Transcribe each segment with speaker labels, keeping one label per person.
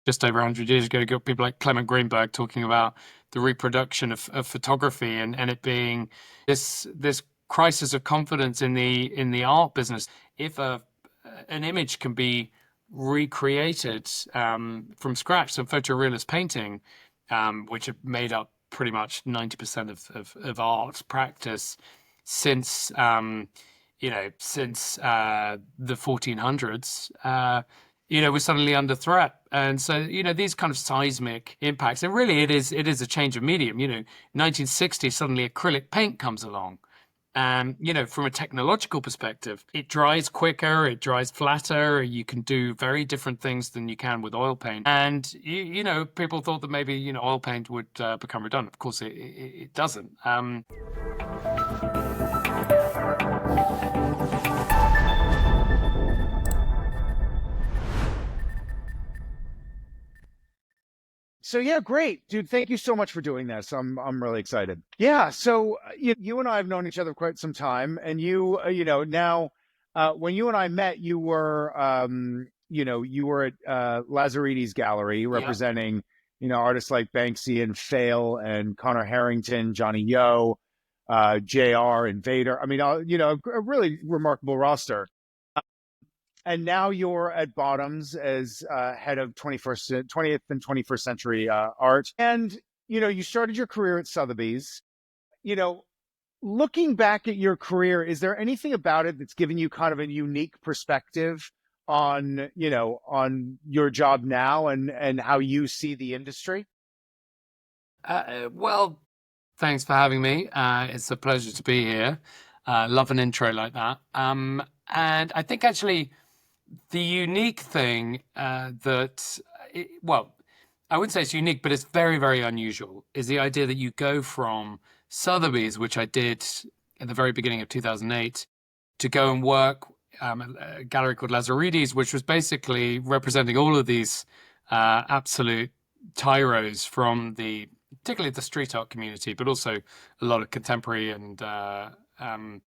Speaker 1: just over 100 years ago. You got people like Clement Greenberg talking about the reproduction of photography and it being this crisis of confidence in the art business. If an image can be recreated from scratch, so photorealist painting, which have made up pretty much 90% of art practice since the 1400s, we're suddenly under threat. And so, these kind of seismic impacts, and really it is a change of medium. 1960, suddenly acrylic paint comes along. And, from a technological perspective, it dries quicker, it dries flatter. You can do very different things than you can with oil paint. And, people thought that maybe, oil paint would become redundant. Of course, it doesn't.
Speaker 2: So yeah, great, dude. Thank you so much for doing this. I'm really excited. Yeah. So you and I have known each other quite some time, and now when you and I met, you were you were at Lazarides Gallery
Speaker 1: Yeah.
Speaker 2: representing artists like Banksy and Fail and Connor Harrington, Johnny Yo, Jr. Invader. I mean, a really remarkable roster. And now you're at Bonhams as head of 20th and 21st century art. And, you started your career at Sotheby's. Looking back at your career, is there anything about it that's given you kind of a unique perspective on, on your job now and how you see the industry?
Speaker 1: Well, thanks for having me. It's a pleasure to be here. Love an intro like that. And I think actually, the unique thing I wouldn't say it's unique, but it's very, very unusual, is the idea that you go from Sotheby's, which I did at the very beginning of 2008, to go and work at a gallery called Lazarides, which was basically representing all of these absolute tyros from particularly the street art community, but also a lot of contemporary and up and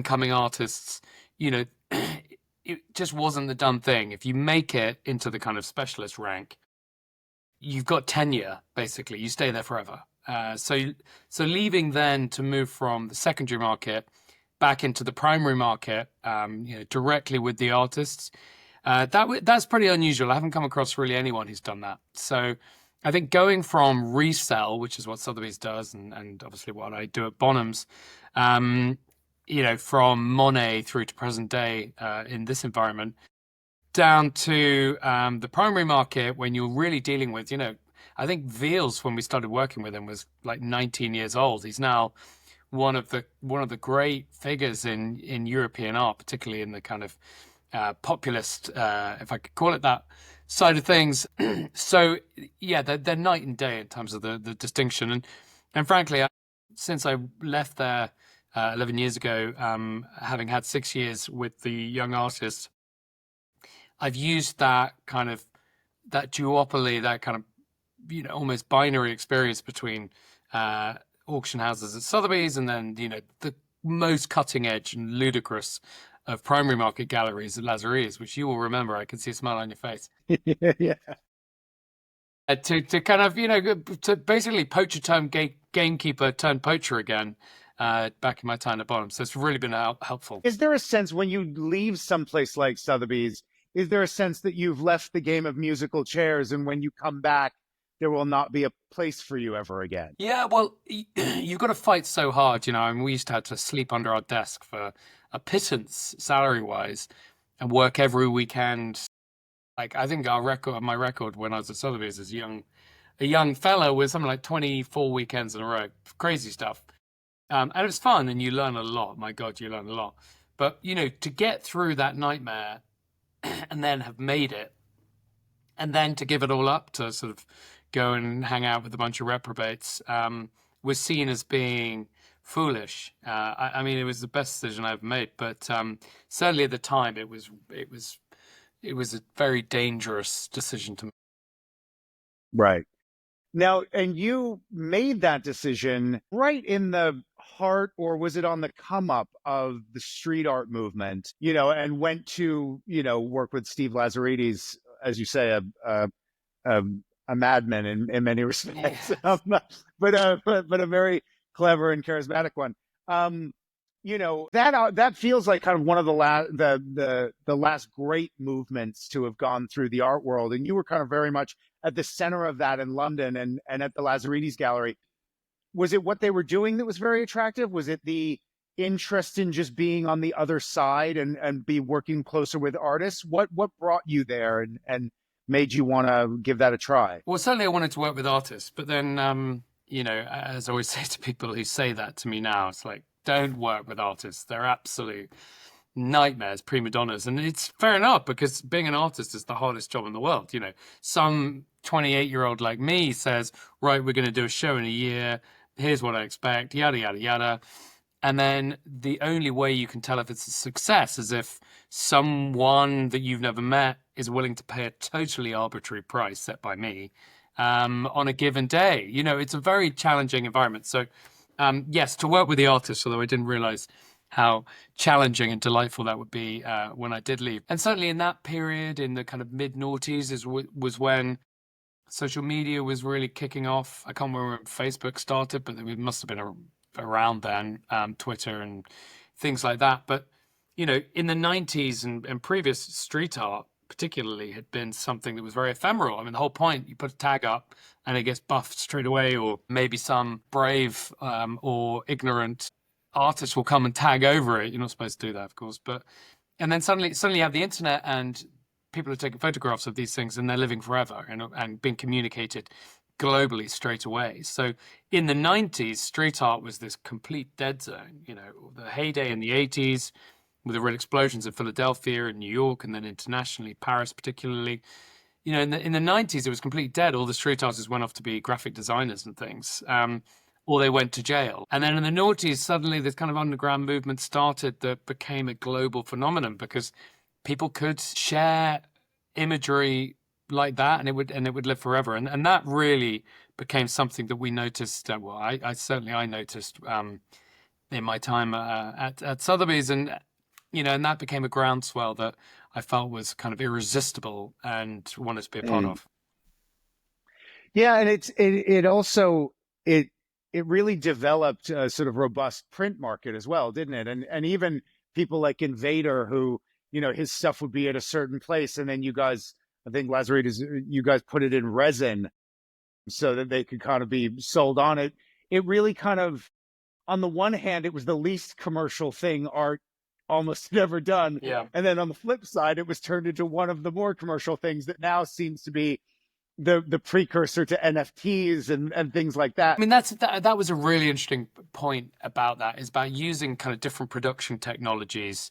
Speaker 1: coming artists. It just wasn't the done thing. If you make it into the kind of specialist rank, you've got tenure, basically. You stay there forever. So leaving then to move from the secondary market back into the primary market, directly with the artists, that's pretty unusual. I haven't come across really anyone who's done that. So I think going from resell, which is what Sotheby's does, and obviously what I do at Bonhams, from Monet through to present day in this environment, down to the primary market when you're really dealing with, I think Veals, when we started working with him, was like 19 years old. He's now one of the great figures in European art, particularly in the kind of populist, if I could call it that, side of things. So yeah, they're night and day in terms of the distinction. And frankly, since I left there 11 years ago, having had 6 years with the young artists, I've used that duopoly, that kind of, almost binary experience between auction houses at Sotheby's and then, the most cutting edge and ludicrous of primary market galleries at Lazarides, which you will remember. I can see a smile on your face.
Speaker 2: Yeah.
Speaker 1: To kind of, to basically poacher turned gamekeeper turned poacher again. Back in my time at Bonhams. So it's really been helpful.
Speaker 2: Is there a sense when you leave someplace like Sotheby's, is there a sense that you've left the game of musical chairs and when you come back, there will not be a place for you ever again?
Speaker 1: Yeah, well, you've got to fight so hard, I mean, we used to have to sleep under our desk for a pittance salary-wise and work every weekend. Like, I think my record when I was at Sotheby's as a young fellow was something like 24 weekends in a row. Crazy stuff. And it was fun and you learn a lot. My God, you learn a lot. But, to get through that nightmare and then have made it and then to give it all up to sort of go and hang out with a bunch of reprobates was seen as being foolish. I mean, it was the best decision I ever made. But certainly at the time, it was a very dangerous decision to make.
Speaker 2: Right. Now, and you made that decision right in the heart, or was it on the come up of the street art movement, and went to, work with Steve Lazarides, as you say, a a madman in many respects,
Speaker 1: Yes.
Speaker 2: but a very clever and charismatic one. Um, that feels like kind of one of the last the last great movements to have gone through the art world, and you were kind of very much at the center of that in London and at the Lazarides Gallery. Was it what they were doing that was very attractive? Was it the interest in just being on the other side and be working closer with artists? What brought you there and made you want to give that a try?
Speaker 1: Well, certainly I wanted to work with artists, but then, as I always say to people who say that to me now, it's like, don't work with artists. They're absolute nightmares, prima donnas. And it's fair enough because being an artist is the hardest job in the world. Some 28-year-old like me says, right, we're going to do a show in a year. Here's what I expect, yada, yada, yada. And then the only way you can tell if it's a success is if someone that you've never met is willing to pay a totally arbitrary price set by me on a given day. It's a very challenging environment. So, yes, to work with the artists, although I didn't realize how challenging and delightful that would be when I did leave. And certainly in that period, in the kind of mid-noughties, was when social media was really kicking off. I can't remember when Facebook started, but it must have been around then, Twitter and things like that. But, in the 90s and previous, street art particularly had been something that was very ephemeral. I mean, the whole point, you put a tag up and it gets buffed straight away, or maybe some brave or ignorant artist will come and tag over it. You're not supposed to do that, of course. And then suddenly you have the internet and people are taking photographs of these things and they're living forever and being communicated globally straight away. So in the 90s, street art was this complete dead zone. The heyday in the 80s with the real explosions in Philadelphia and New York and then internationally, Paris particularly. In the 90s, it was completely dead. All the street artists went off to be graphic designers and things, or they went to jail. And then in the noughties, suddenly this kind of underground movement started that became a global phenomenon because people could share imagery like that and it would live forever. And that really became something that we noticed. I noticed in my time at Sotheby's, and that became a groundswell that I felt was kind of irresistible and wanted to be a part
Speaker 2: Mm.
Speaker 1: of.
Speaker 2: Yeah, and it also it really developed a sort of robust print market as well, didn't it? And even people like Invader, who his stuff would be at a certain place, and then you guys, I think Lazarides, you guys put it in resin so that they could kind of be sold on it. It really kind of, on the one hand, it was the least commercial thing art almost had ever done,
Speaker 1: Yeah.
Speaker 2: and then on the flip side, it was turned into one of the more commercial things that now seems to be the precursor to NFTs and things like that.
Speaker 1: I mean, that was a really interesting point about that, is about using kind of different production technologies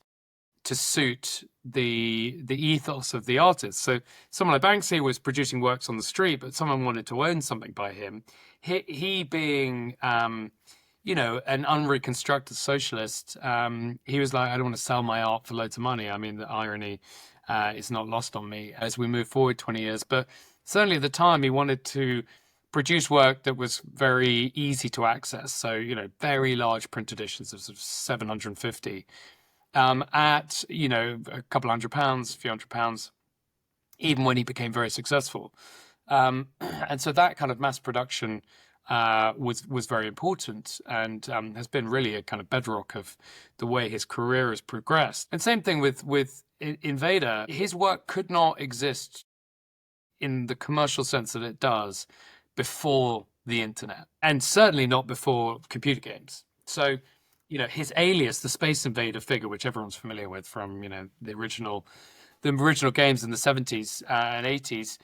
Speaker 1: to suit the ethos of the artist. So someone like Banksy was producing works on the street, but someone wanted to own something by him. He being, an unreconstructed socialist, he was like, I don't want to sell my art for loads of money. I mean, the irony is not lost on me as we move forward 20 years. But certainly at the time, he wanted to produce work that was very easy to access. So, very large print editions of sort of 750 at, a couple £100, a few £100, even when he became very successful. And so that kind of mass production was very important and has been really a kind of bedrock of the way his career has progressed. And same thing with Invader. His work could not exist in the commercial sense that it does before the internet, and certainly not before computer games. So, his alias, the Space Invader figure, which everyone's familiar with from, the original games in the 70s and 80s,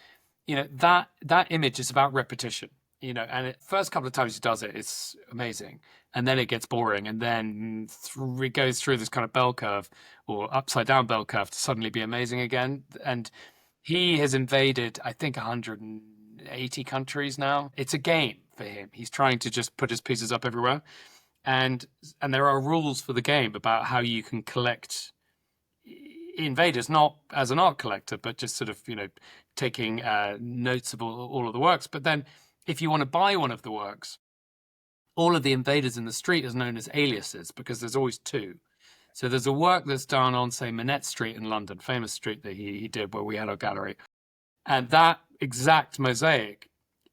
Speaker 1: that image is about repetition, and the first couple of times he does it, it's amazing. And then it gets boring. And then it goes through this kind of bell curve or upside down bell curve to suddenly be amazing again. And he has invaded, I think, 180 countries now. It's a game for him. He's trying to just put his pieces up everywhere. And there are rules for the game about how you can collect invaders, not as an art collector, but just sort of, taking notes of all of the works. But then if you want to buy one of the works, all of the invaders in the street is known as aliases because there's always two. So there's a work that's done on, say, Manette Street in London, famous street that he did where we had our gallery. And that exact mosaic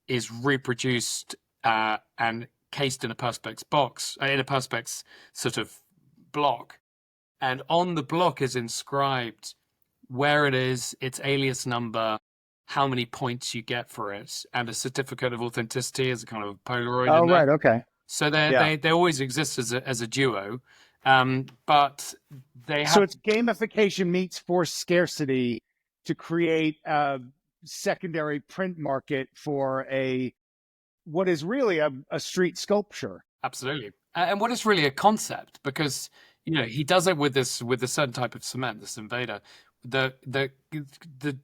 Speaker 1: is reproduced and cased in a perspex box, in a perspex sort of block. And on the block is inscribed where it is, its alias number, how many points you get for it, and a certificate of authenticity as a kind of Polaroid
Speaker 2: Oh,
Speaker 1: in there.
Speaker 2: right. Okay.
Speaker 1: So
Speaker 2: Yeah.
Speaker 1: they always exist as a duo, but they
Speaker 2: So
Speaker 1: have
Speaker 2: it's gamification meets forced scarcity to create a secondary print market for what is really a street sculpture.
Speaker 1: absolutely. And what is really a concept, because he does it with a certain type of cement, this Invader. The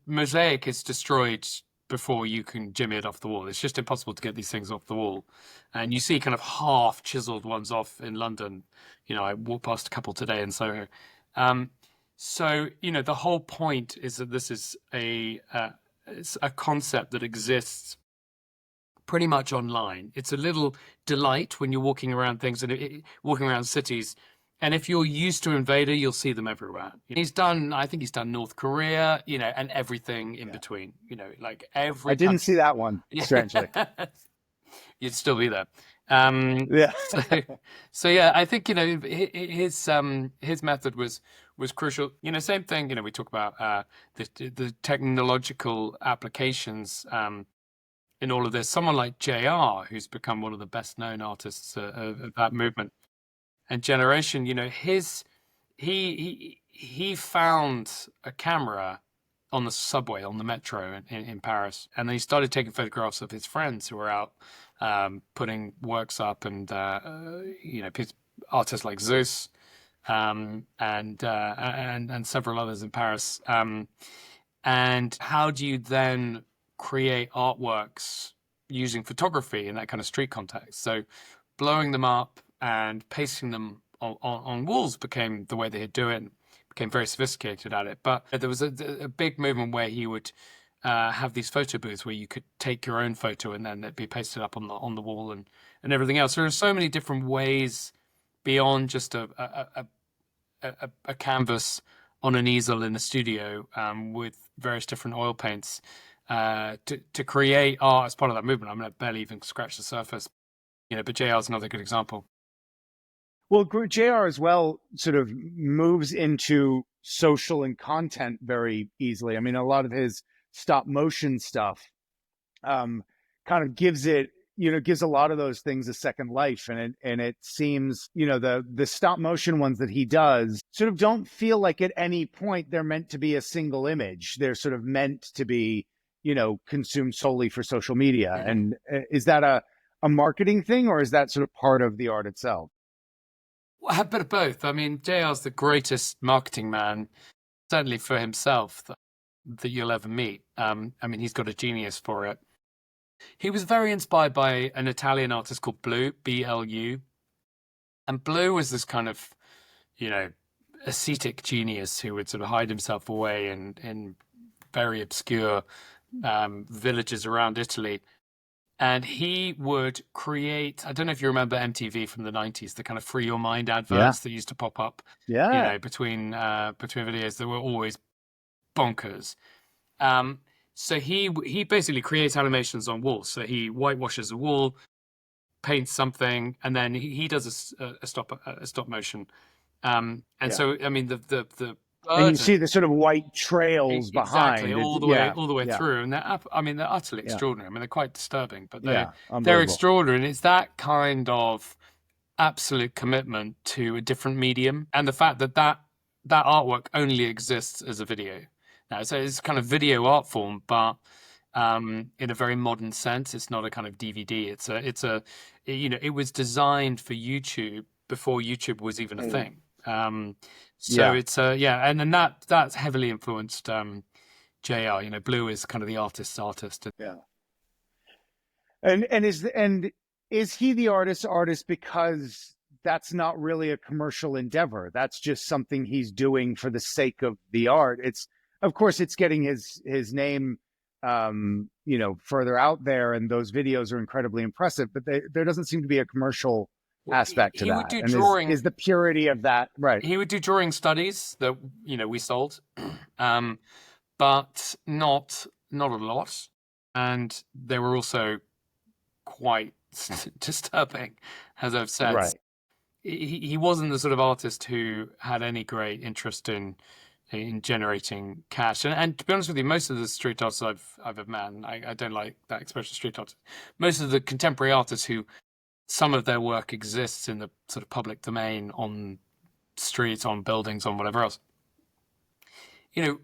Speaker 1: mosaic is destroyed before you can jimmy it off the wall. It's just impossible to get these things off the wall. And you see kind of half chiseled ones off in London. I walked past a couple today in Soho. So the whole point is that this is it's a concept that exists pretty much online. It's a little delight when you're walking around things and walking around cities. And if you're used to Invader, you'll see them everywhere. I think he's done North Korea, and everything in between, like
Speaker 2: I
Speaker 1: every
Speaker 2: didn't
Speaker 1: country.
Speaker 2: see that one, strangely.
Speaker 1: You'd still be there.
Speaker 2: Yeah.
Speaker 1: So yeah, I think, his method was crucial. Same thing, we talk about the technological applications in all of this. Someone like JR, who's become one of the best known artists of that movement and generation, he found a camera on the subway, on the metro in Paris, and then he started taking photographs of his friends who were out putting works up, and artists like Zeus and several others in Paris. And how do you then create artworks using photography in that kind of street context? So blowing them up and pasting them on walls became the way they do it, and became very sophisticated at it. But there was a big movement where he would have these photo booths where you could take your own photo and then it'd be pasted up on the wall and everything else. There are so many different ways beyond just a canvas on an easel in a studio with various different oil paints to create art as part of that movement. I mean, I barely even scratched the surface, but JR is another good example.
Speaker 2: Well, JR as well sort of moves into social and content very easily. I mean, a lot of his stop motion stuff kind of gives a lot of those things a second life. And it seems, the stop motion ones that he does sort of don't feel like at any point they're meant to be a single image. They're sort of meant to be, consumed solely for social media.
Speaker 1: Mm-hmm.
Speaker 2: And is that a marketing thing, or is that sort of part of the art itself?
Speaker 1: Well, a bit of both. I mean, JR's the greatest marketing man, certainly for himself, that you'll ever meet. I mean, he's got a genius for it. He was very inspired by an Italian artist called Blue, BLU. And Blue was this kind of, ascetic genius who would sort of hide himself away in very obscure villages around Italy. And he would create, I don't know if you remember MTV from the 90s, the kind of free your mind adverts that used to pop up, between videos that were always bonkers. So he basically creates animations on walls. So he whitewashes a wall, paints something, and then he does a stop motion. So I mean the
Speaker 2: and you see the sort of white trails
Speaker 1: exactly
Speaker 2: behind
Speaker 1: all the way through, and they're utterly extraordinary. I mean, they're quite disturbing, but they're extraordinary, and it's that kind of absolute commitment to a different medium, and the fact that artwork only exists as a video now. So it's kind of video art form, but in a very modern sense. It's not a kind of DVD. It was designed for YouTube before YouTube was even a thing. It's and then that's heavily influenced JR. Blue is kind of the artist's artist.
Speaker 2: Yeah. And is he the artist because that's not really a commercial endeavor? That's just something he's doing for the sake of the art. Of course it's getting his name further out there, and those videos are incredibly impressive, but there doesn't seem to be a commercial aspect to that.
Speaker 1: Would do drawing.
Speaker 2: Is the purity of that right?
Speaker 1: He would do drawing studies that we sold, but not a lot. and they were also quite disturbing, as I've said.
Speaker 2: Right.
Speaker 1: He wasn't the sort of artist who had any great interest in generating cash. And to be honest with you, most of the street artists I've met, and I don't like that expression, street artist. Most of the contemporary artists who some of their work exists in the sort of public domain on streets, on buildings, on whatever else.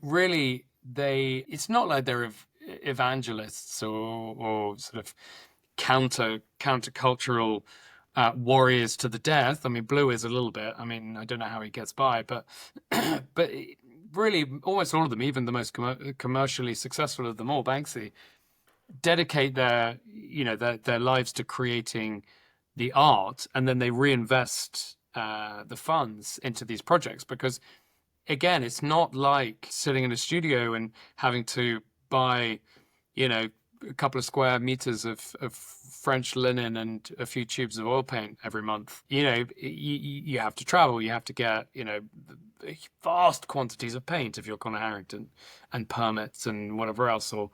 Speaker 1: Really, it's not like they're evangelists or sort of countercultural warriors to the death. I mean, Blue is a little bit. I mean, I don't know how he gets by, but but really, almost all of them, even the most commercially successful of them all, Banksy, dedicate their lives to creating the art, and then they reinvest the funds into these projects because, again, it's not like sitting in a studio and having to buy, a couple of square meters of French linen and a few tubes of oil paint every month. You have to travel. You have to get, vast quantities of paint if you're Connor Harrington, and permits and whatever else. Or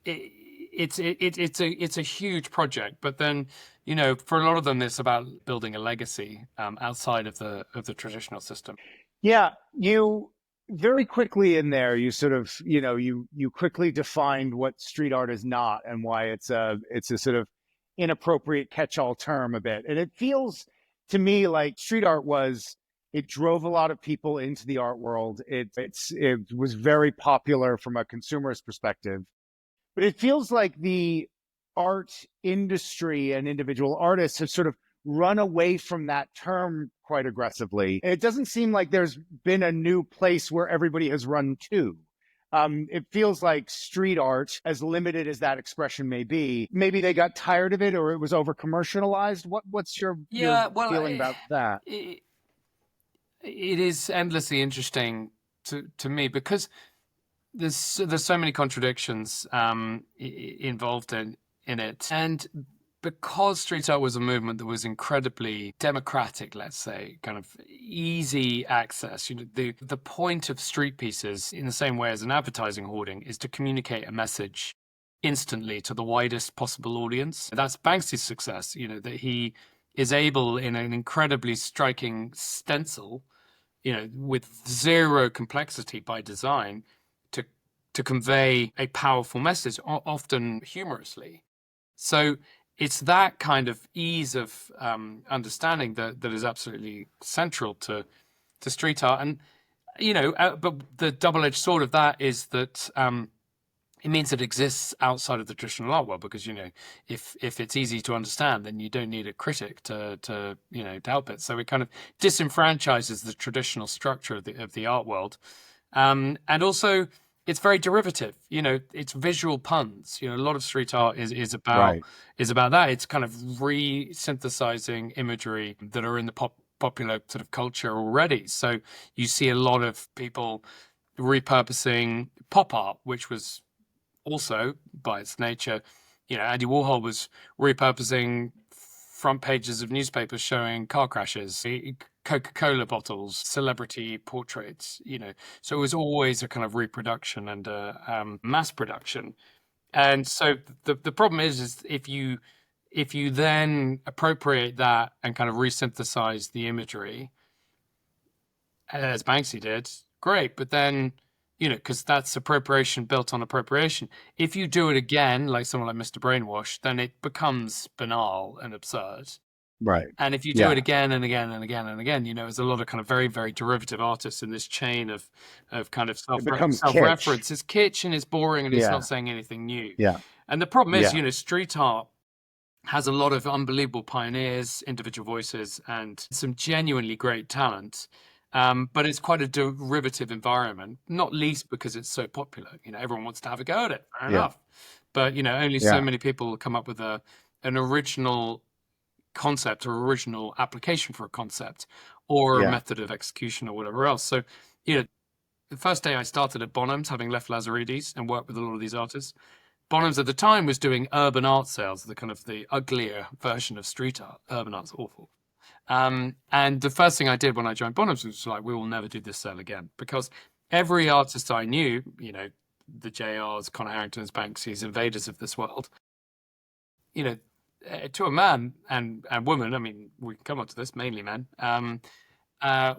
Speaker 1: it's a huge project. But then, for a lot of them, it's about building a legacy outside of the traditional system.
Speaker 2: Yeah, you very quickly in there, you sort of, you quickly defined what street art is not and why it's a sort of inappropriate catch-all term a bit. And it feels to me like street art it drove a lot of people into the art world. It was very popular from a consumerist perspective, but it feels like the art industry and individual artists have sort of run away from that term quite aggressively. It doesn't seem like there's been a new place where everybody has run to. It feels like street art, as limited as that expression may be, maybe they got tired of it or it was over commercialized. What's your feeling about that?
Speaker 1: It is endlessly interesting to me because there's so many contradictions involved in it, and because street art was a movement that was incredibly democratic, let's say, kind of easy access. The point of street pieces, in the same way as an advertising hoarding, is to communicate a message instantly to the widest possible audience. That's Banksy's success, that he is able, in an incredibly striking stencil, with zero complexity by design, to convey a powerful message, often humorously. So it's that kind of ease of understanding that is absolutely central to street art. And, but the double-edged sword of that is that it means it exists outside of the traditional art world because, if it's easy to understand, then you don't need a critic to help it. So it kind of disenfranchises the traditional structure of the art world. And also, it's very derivative. It's visual puns. A lot of street art is about that. It's kind of re-synthesizing imagery that are in the popular sort of culture already. So you see a lot of people repurposing pop art, which was also, by its nature, Andy Warhol was repurposing front pages of newspapers showing car crashes, Coca-Cola bottles, celebrity portraits, So it was always a kind of reproduction and mass production. And so the problem is if you then appropriate that and kind of resynthesize the imagery, as Banksy did, great. But then, because that's appropriation built on appropriation. If you do it again, like someone like Mr. Brainwash, then it becomes banal and absurd.
Speaker 2: Right.
Speaker 1: And if you do it again and again and again and again, there's a lot of kind of very, very derivative artists in this chain of kind of self-reference. It's kitsch and it's boring and it's not saying anything new.
Speaker 2: Yeah.
Speaker 1: And the problem is, street art has a lot of unbelievable pioneers, individual voices, and some genuinely great talent. But it's quite a derivative environment, not least because it's so popular. Everyone wants to have a go at it. Fair enough. But, only so many people come up with an original concept or original application for a concept or a method of execution or whatever else. So, the first day I started at Bonhams, having left Lazarides and worked with a lot of these artists, Bonhams at the time was doing urban art sales, the kind of the uglier version of street art. Urban art's awful. And the first thing I did when I joined Bonhams was like, we will never do this sale again, because every artist I knew, the JRs, Conor Harringtons, Banksys, Invaders of this world, you know, to a man and woman, I mean, we can come on to this, mainly men,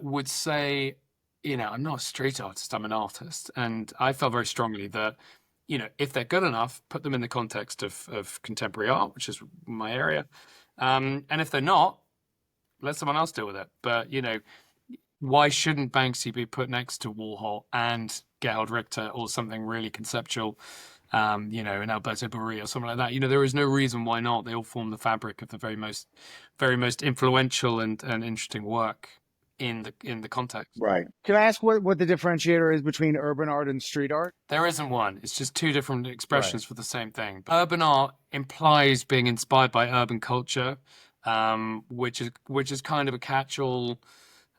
Speaker 1: would say, I'm not a street artist, I'm an artist. And I felt very strongly that, if they're good enough, put them in the context of contemporary art, which is my area. And if they're not, let someone else deal with it. But, why shouldn't Banksy be put next to Warhol and Gerhard Richter or something really conceptual, in Alberto Burri or something like that? There is no reason why not. They all form the fabric of the very most influential and interesting work in the context.
Speaker 2: Right. Can I ask what the differentiator is between urban art and street art?
Speaker 1: There isn't one. It's just two different expressions
Speaker 2: Right.
Speaker 1: for the same thing. Urban art implies being inspired by urban culture, which is kind of a catch-all,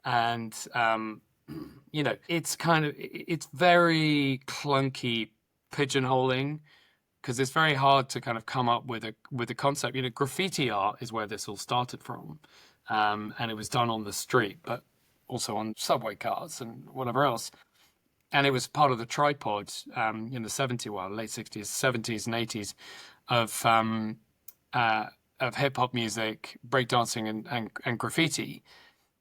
Speaker 1: and it's very clunky pigeonholing because it's very hard to kind of come up with a concept. Graffiti art is where this all started from, and it was done on the street, but also on subway cars and whatever else. And it was part of the tripod in the late 60s, 70s, and 80s of hip hop music, breakdancing, and graffiti.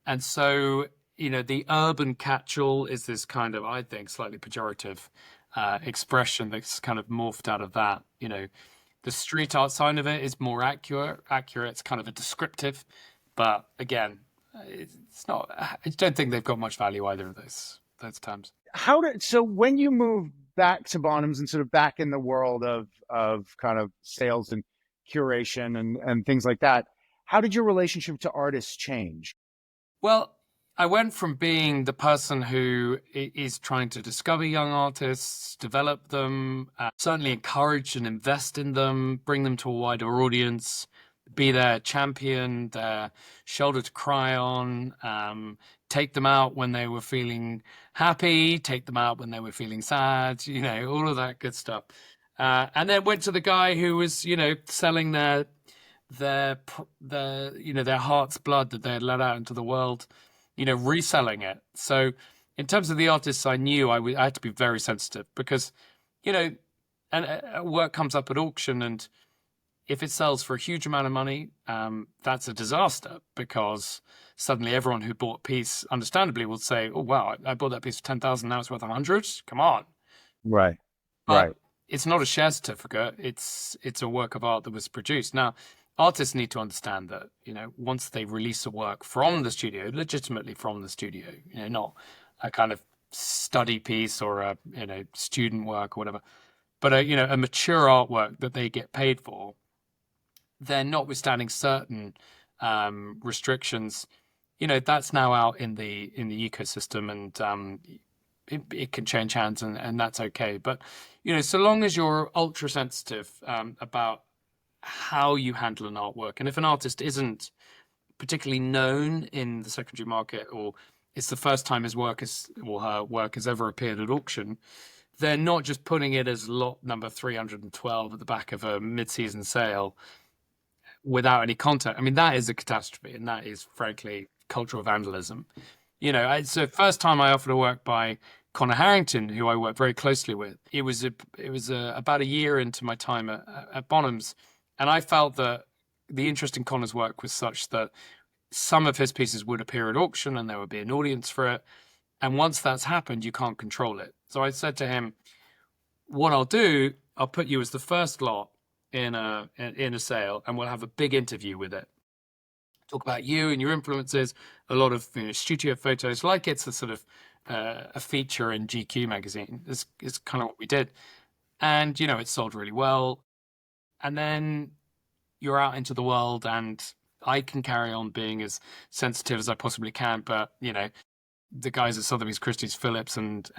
Speaker 1: And so, the urban catch-all is this kind of, I think, slightly pejorative expression that's kind of morphed out of that. The street art side of it is more accurate. It's kind of a descriptive, but again, it's not. I don't think they've got much value either of those terms.
Speaker 2: So when you move back to Bonhams and sort of back in the world of kind of sales and curation and things like that, how did your relationship to artists change?
Speaker 1: Well, I went from being the person who is trying to discover young artists, develop them, certainly encourage and invest in them, bring them to a wider audience, be their champion, their shoulder to cry on, take them out when they were feeling happy, take them out when they were feeling sad, all of that good stuff. And then went to the guy who was, selling their heart's blood that they had let out into the world, reselling it. So in terms of the artists I knew, I had to be very sensitive because, and work comes up at auction, and if it sells for a huge amount of money, that's a disaster because suddenly everyone who bought a piece, understandably, will say, "Oh wow, I bought that piece for 10,000, now it's worth 100. Come on!"
Speaker 2: Right,
Speaker 1: but it's not a share certificate. It's a work of art that was produced. Now, artists need to understand that once they release a work from the studio, legitimately from the studio, not a kind of study piece or a student work or whatever, but a mature artwork that they get paid for. They're notwithstanding certain restrictions, that's now out in the ecosystem, and it can change hands, and that's okay. But so long as you're ultra sensitive about how you handle an artwork, and if an artist isn't particularly known in the secondary market, or it's the first time his work or her work has ever appeared at auction, they're not just putting it as lot number 312 at the back of a mid-season sale without any content. I mean, that is a catastrophe, and that is, frankly, cultural vandalism. So first time I offered a work by Conor Harrington, who I worked very closely with, it was about a year into my time at Bonhams, and I felt that the interest in Conor's work was such that some of his pieces would appear at auction and there would be an audience for it. And once that's happened, you can't control it. So I said to him, what I'll do, I'll put you as the first lot in a sale, and we'll have a big interview with it. Talk about you and your influences, a lot of studio photos, like it's a sort of a feature in GQ magazine. It's kind of what we did. And, it sold really well. And then you're out into the world, and I can carry on being as sensitive as I possibly can. But, the guys at Sotheby's, Christie's, Phillips, and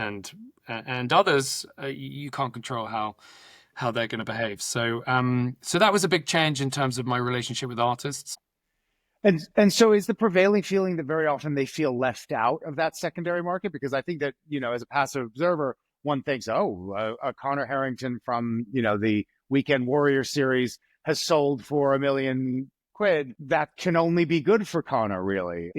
Speaker 1: others, you can't control how they're going to behave. So that was a big change in terms of my relationship with artists.
Speaker 2: And so is the prevailing feeling that very often they feel left out of that secondary market? Because I think that, as a passive observer, one thinks, a Conor Harrington from, the Weekend Warrior series has sold for £1 million. That can only be good for Conor, really.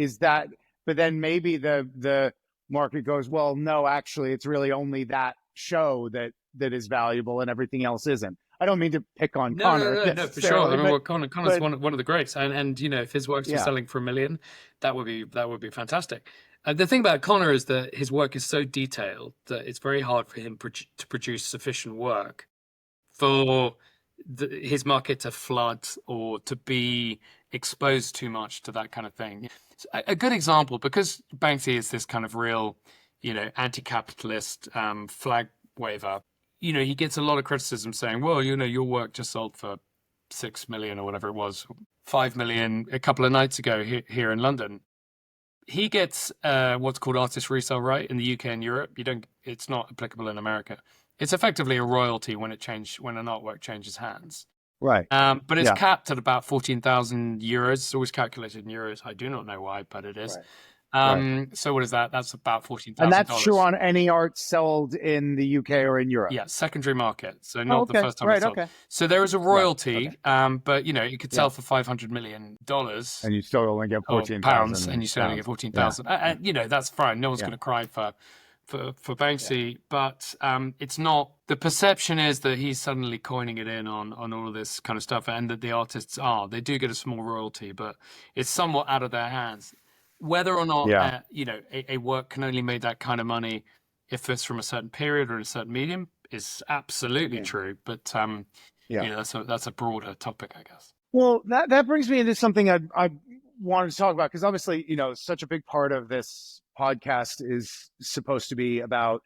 Speaker 2: But then maybe the market goes, well, no, actually, it's really only that show that is valuable and everything else isn't. I don't mean to pick on
Speaker 1: No, no,
Speaker 2: Connor
Speaker 1: no, no, for sure. I
Speaker 2: necessarily,
Speaker 1: mean, well, Connor's
Speaker 2: but
Speaker 1: one of the greats, and if his works were
Speaker 2: yeah,
Speaker 1: selling for 1 million, that would be fantastic. The thing about Connor is that his work is so detailed that it's very hard for him to produce sufficient work for his market to flood or to be exposed too much to that kind of thing. A good example, because Banksy is this kind of real, anti-capitalist flag waver. He gets a lot of criticism saying, well, your work just sold for 6 million or whatever it was, 5 million a couple of nights ago here in London. He gets what's called artist resale right in the UK and Europe. It's not applicable in America. It's effectively a royalty when an artwork changes hands.
Speaker 2: right,
Speaker 1: But it's
Speaker 2: yeah,
Speaker 1: capped at about 14,000 euros. It's always calculated in euros. I do not know why, but it is.
Speaker 2: right, right.
Speaker 1: So what is that? That's about
Speaker 2: And that's true
Speaker 1: $14,000.
Speaker 2: on any art sold in the UK or in Europe.
Speaker 1: Yeah, secondary market. So
Speaker 2: Oh,
Speaker 1: not the
Speaker 2: okay,
Speaker 1: first time it's
Speaker 2: right,
Speaker 1: sold.
Speaker 2: okay,
Speaker 1: So there is a
Speaker 2: right, okay,
Speaker 1: royalty, but it could
Speaker 2: yeah.
Speaker 1: sell for $500 million
Speaker 2: And you still only get
Speaker 1: or pounds, and
Speaker 2: 14,000
Speaker 1: you still only get
Speaker 2: pounds. Yeah,
Speaker 1: 14,000. And that's fine. No one's
Speaker 2: yeah,
Speaker 1: going to cry for
Speaker 2: yeah,
Speaker 1: Banksy, but it's not. The perception is that he's suddenly coining it in on all of this kind of stuff, and that the artists they do get a small royalty, but it's somewhat out of their hands. Whether or not
Speaker 2: yeah,
Speaker 1: a work can only make that kind of money if it's from a certain period or in a certain medium is absolutely
Speaker 2: yeah,
Speaker 1: true. But
Speaker 2: yeah.
Speaker 1: that's a broader topic, I guess.
Speaker 2: Well, that brings me into something I wanted to talk about, because obviously, such a big part of this podcast is supposed to be about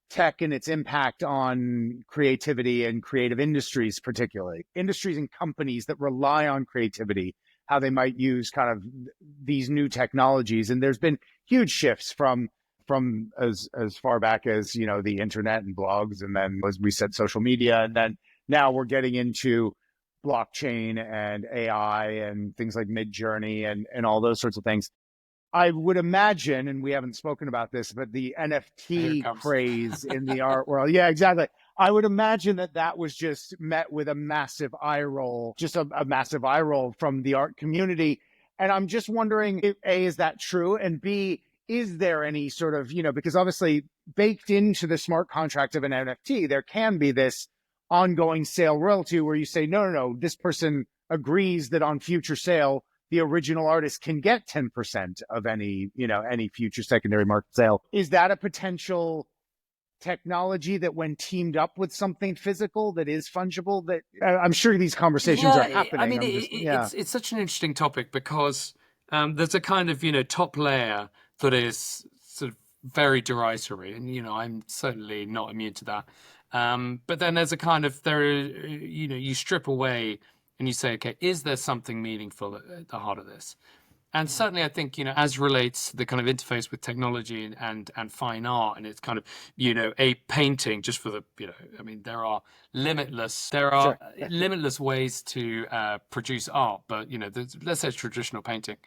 Speaker 2: tech and its impact on creativity and creative industries, particularly industries and companies that rely on creativity, how they might use kind of these new technologies. And there's been huge shifts from as far back as, the internet and blogs, and then, as we said, social media, and then now we're getting into blockchain and AI and things like Midjourney and all those sorts of things. I would imagine, and we haven't spoken about this, but the
Speaker 1: Here it
Speaker 2: NFT
Speaker 1: comes.
Speaker 2: craze in the art world. Yeah, exactly. I would imagine that was just met with a massive eye roll, just a massive eye roll from the art community. And I'm just wondering, if, A, is that true? And B, is there any sort of, because obviously baked into the smart contract of an NFT, there can be this ongoing sale royalty where you say, no, this person agrees that on future sale, the original artist can get 10% of any future secondary market sale. Is that a potential technology that, when teamed up with something physical that is fungible, that I'm sure these conversations are happening?
Speaker 1: I mean,
Speaker 2: Yeah,
Speaker 1: it's such an interesting topic because there's a kind of top layer that is sort of very derisory, and I'm certainly not immune to that. But then there's a kind of you strip away and you say, okay, is there something meaningful at the heart of this? And certainly, I think, as relates to the kind of interface with technology and fine art, and it's kind of, a painting just for the, I mean, there are limitless
Speaker 2: sure.
Speaker 1: ways to produce art, but, let's say it's traditional painting.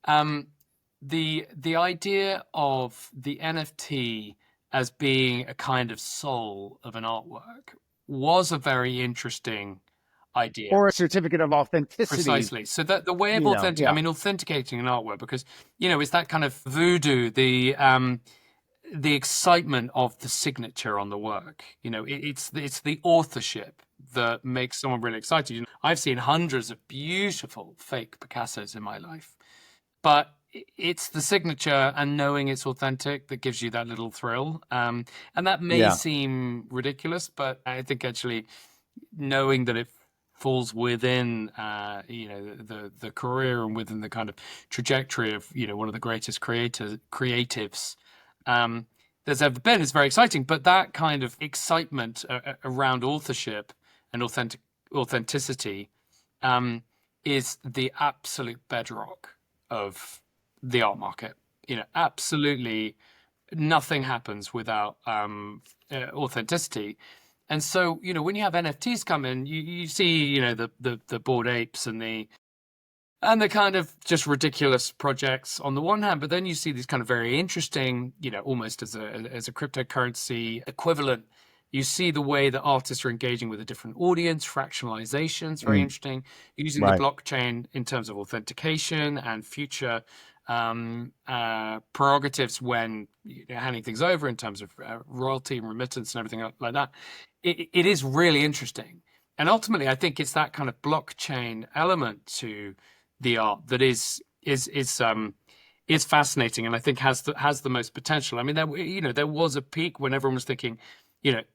Speaker 1: The idea of the NFT as being a kind of soul of an artwork was a very interesting idea.
Speaker 2: Or a certificate of authenticity.
Speaker 1: Precisely. So that the way of
Speaker 2: Yeah.
Speaker 1: authenticating an artwork, because it's that kind of voodoo, the excitement of the signature on the work. It's the authorship that makes someone really excited. I've seen hundreds of beautiful fake Picassos in my life, but it's the signature and knowing it's authentic that gives you that little thrill. And that may seem ridiculous, but I think actually knowing that it falls within the career and within the kind of trajectory of one of the greatest creatives there's ever been is very exciting. But that kind of excitement around authorship and authenticity is the absolute bedrock of the art market. Absolutely nothing happens without authenticity. And so, when you have NFTs come in, you see, the Bored Apes and the kind of just ridiculous projects on the one hand, but then you see these kind of very interesting, almost as a cryptocurrency equivalent. You see the way that artists are engaging with a different audience, fractionalization is very interesting. Using the blockchain in terms of authentication and future prerogatives when handing things over in terms of royalty and remittance and everything like that. It is really interesting. And ultimately, I think it's that kind of blockchain element to the art that is fascinating, and I think has the most potential. I mean, there was a peak when everyone was thinking,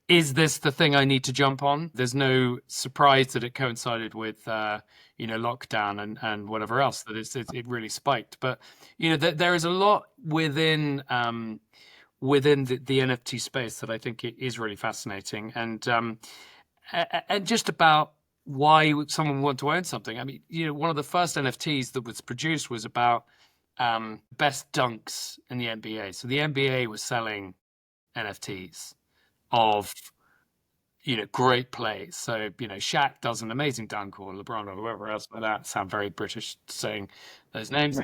Speaker 1: is this the thing I need to jump on? There's no surprise that it coincided with lockdown and whatever else that it really spiked. But there is a lot within the NFT space that I think it is really fascinating, and just about why would someone want to own something. I mean, one of the first NFTs that was produced was about best dunks in the NBA. So the NBA was selling NFTs of great plays. So Shaq does an amazing dunk, or LeBron, or whoever else. But that sound very British saying those names.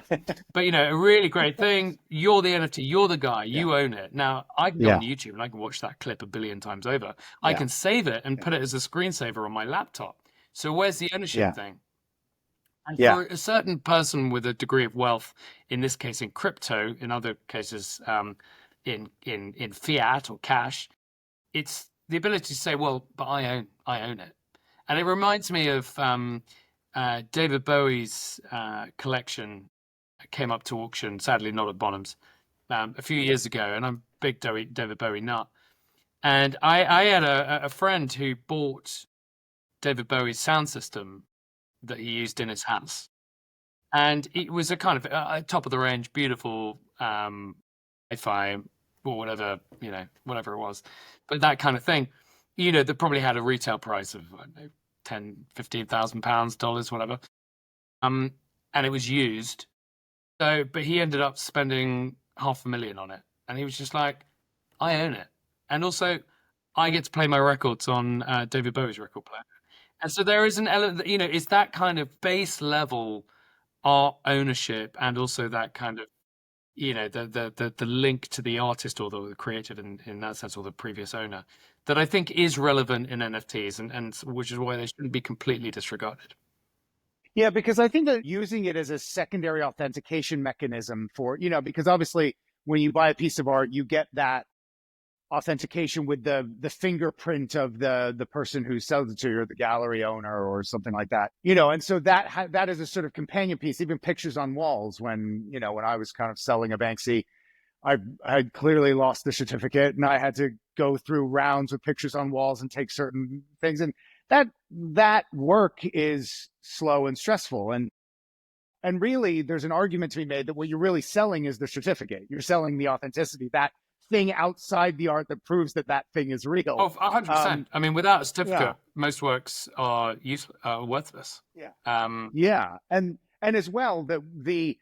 Speaker 1: But a really great thing. You're the NFT. You're the guy.
Speaker 2: Yeah.
Speaker 1: You own it. Now I can go
Speaker 2: Yeah.
Speaker 1: on YouTube and I can watch that clip a billion times over. I
Speaker 2: Yeah.
Speaker 1: can save it and put it as a screensaver on my laptop. So where's the ownership
Speaker 2: Yeah.
Speaker 1: thing? And
Speaker 2: Yeah.
Speaker 1: for a certain person with a degree of wealth, in this case in crypto, in other cases in fiat or cash, it's the ability to say, well, but I own it. And it reminds me of David Bowie's collection came up to auction, sadly not at Bonhams, a few years ago, and I'm a big David Bowie nut. And I had a friend who bought David Bowie's sound system that he used in his house. And it was a kind of top of the range, beautiful hi-fi or whatever, whatever it was. But that kind of thing, that probably had a retail price of, I don't know, 10, 15,000 pounds, dollars, whatever. And it was used. So, but he ended up spending 500,000 on it. And he was just like, I own it. And also, I get to play my records on David Bowie's record player. And so there is an element that, it's that kind of base level art ownership, and also that kind of the link to the artist or the creative in that sense, or the previous owner, that I think is relevant in NFTs, and which is why they shouldn't be completely disregarded.
Speaker 2: Yeah, because I think that using it as a secondary authentication mechanism for, because obviously when you buy a piece of art, you get that authentication with the fingerprint of the person who sells it to you, or the gallery owner or something like that. And so that is a sort of companion piece, even pictures on walls. When I was kind of selling a Banksy, I had clearly lost the certificate, and I had to go through rounds with pictures on walls and take certain things, and that work is slow and stressful. And really, there's an argument to be made that what you're really selling is the certificate. You're selling the authenticity, that thing outside the art that proves that thing is real.
Speaker 1: Oh, 100%. I mean, without a certificate,
Speaker 2: Yeah.
Speaker 1: most works are useless, worthless.
Speaker 2: Yeah. Yeah, and as well, the